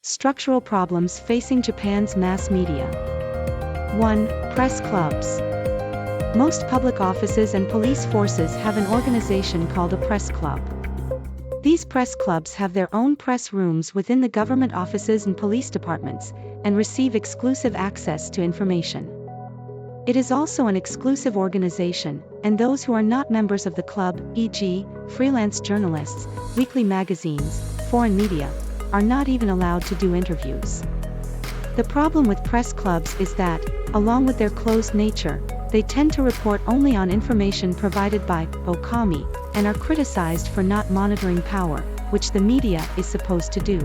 Structural problems facing Japan's mass media. 1. Press clubs. Most public offices and police forces have an organization called a press club. These press clubs have their own press rooms within the government offices and police departments, and receive exclusive access to information. It is also an exclusive organization, and those who are not members of the club, e.g., freelance journalists, weekly magazines, foreign media, are not even allowed to do interviews. The problem with press clubs is that, along with their closed nature, they tend to report only on information provided by Okami, and are criticized for not monitoring power, which the media is supposed to do.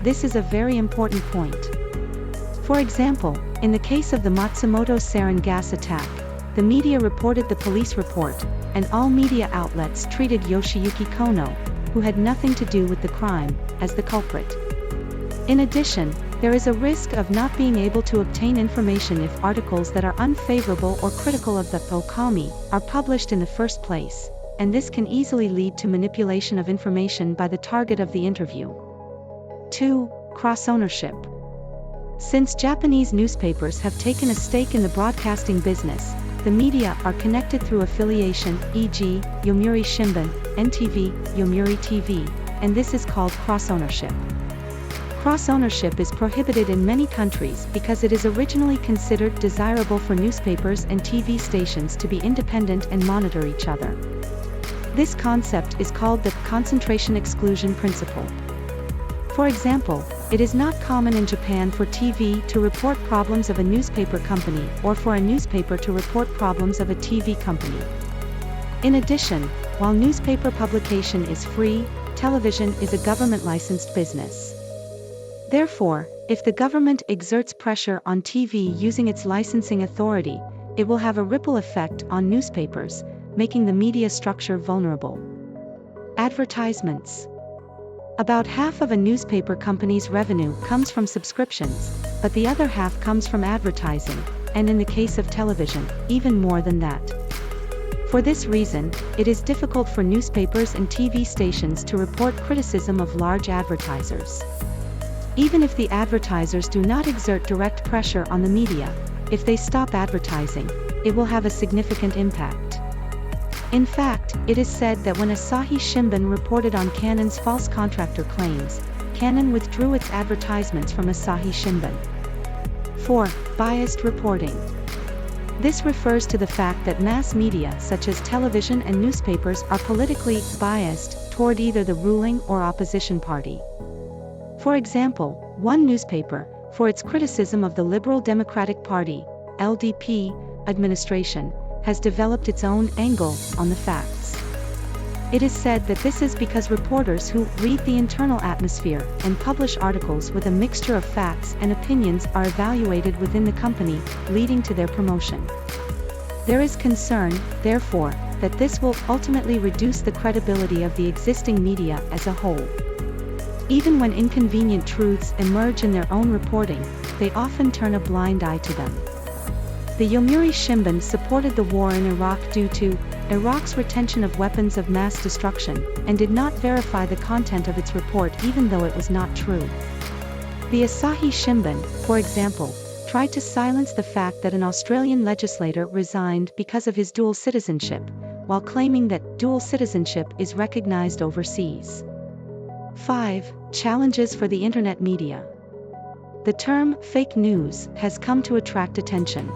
This is a very important point. For example, in the case of the Matsumoto sarin gas attack, the media reported the police report, and all media outlets treated Yoshiyuki Kono, who had nothing to do with the crime, as the culprit. In addition, there is a risk of not being able to obtain information if articles that are unfavorable or critical of the Okami are published in the first place, and this can easily lead to manipulation of information by the target of the interview. 2. Cross-ownership. Since Japanese newspapers have taken a stake in the broadcasting business, the media are connected through affiliation, e.g., Yomiuri Shimbun, NTV, Yomiuri TV, and this is called cross-ownership. Cross-ownership is prohibited in many countries because it is originally considered desirable for newspapers and TV stations to be independent and monitor each other. This concept is called the concentration exclusion principle. For example, it is not common in Japan for TV to report problems of a newspaper company or for a newspaper to report problems of a TV company. In addition, while newspaper publication is free, television is a government-licensed business. Therefore, if the government exerts pressure on TV using its licensing authority, it will have a ripple effect on newspapers, making the media structure vulnerable. Advertisements. About half of a newspaper company's revenue comes from subscriptions, but the other half comes from advertising, and in the case of television, even more than that. For this reason, it is difficult for newspapers and TV stations to report criticism of large advertisers. Even if the advertisers do not exert direct pressure on the media, if they stop advertising, it will have a significant impact. In fact, it is said that when Asahi Shimbun reported on Canon's false contractor claims, Canon withdrew its advertisements from Asahi Shimbun. 4. Biased reporting. This refers to the fact that mass media such as television and newspapers are politically biased toward either the ruling or opposition party. For example, one newspaper, for its criticism of the Liberal Democratic Party, LDP, administration, has developed its own angle on the facts. It is said that this is because reporters who read the internal atmosphere and publish articles with a mixture of facts and opinions are evaluated within the company, leading to their promotion. There is concern, therefore, that this will ultimately reduce the credibility of the existing media as a whole. Even when inconvenient truths emerge in their own reporting, they often turn a blind eye to them. The Yomiuri Shimbun supported the war in Iraq due to Iraq's retention of weapons of mass destruction, and did not verify the content of its report even though it was not true. The Asahi Shimbun, for example, tried to silence the fact that an Australian legislator resigned because of his dual citizenship, while claiming that dual citizenship is recognized overseas. 5. Challenges for the Internet media. The term fake news has come to attract attention.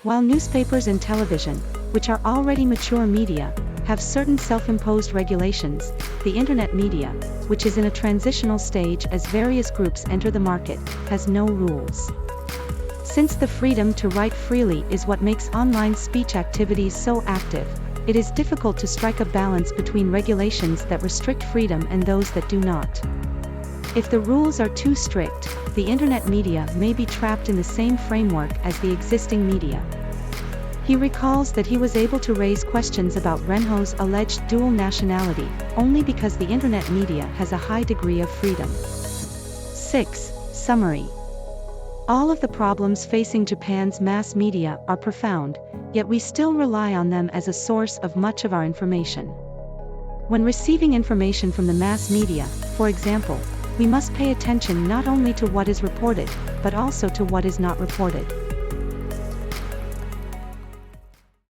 While newspapers and television, which are already mature media, have certain self-imposed regulations, the Internet media, which is in a transitional stage as various groups enter the market, has no rules. Since the freedom to write freely is what makes online speech activities so active, it is difficult to strike a balance between regulations that restrict freedom and those that do not. If the rules are too strict, the Internet media may be trapped in the same framework as the existing media. He recalls that he was able to raise questions about Renho's alleged dual nationality, only because the Internet media has a high degree of freedom. 6. Summary. All of the problems facing Japan's mass media are profound, yet we still rely on them as a source of much of our information. When receiving information from the mass media, for example, We must pay attention not only to what is reported, but also to what is not reported.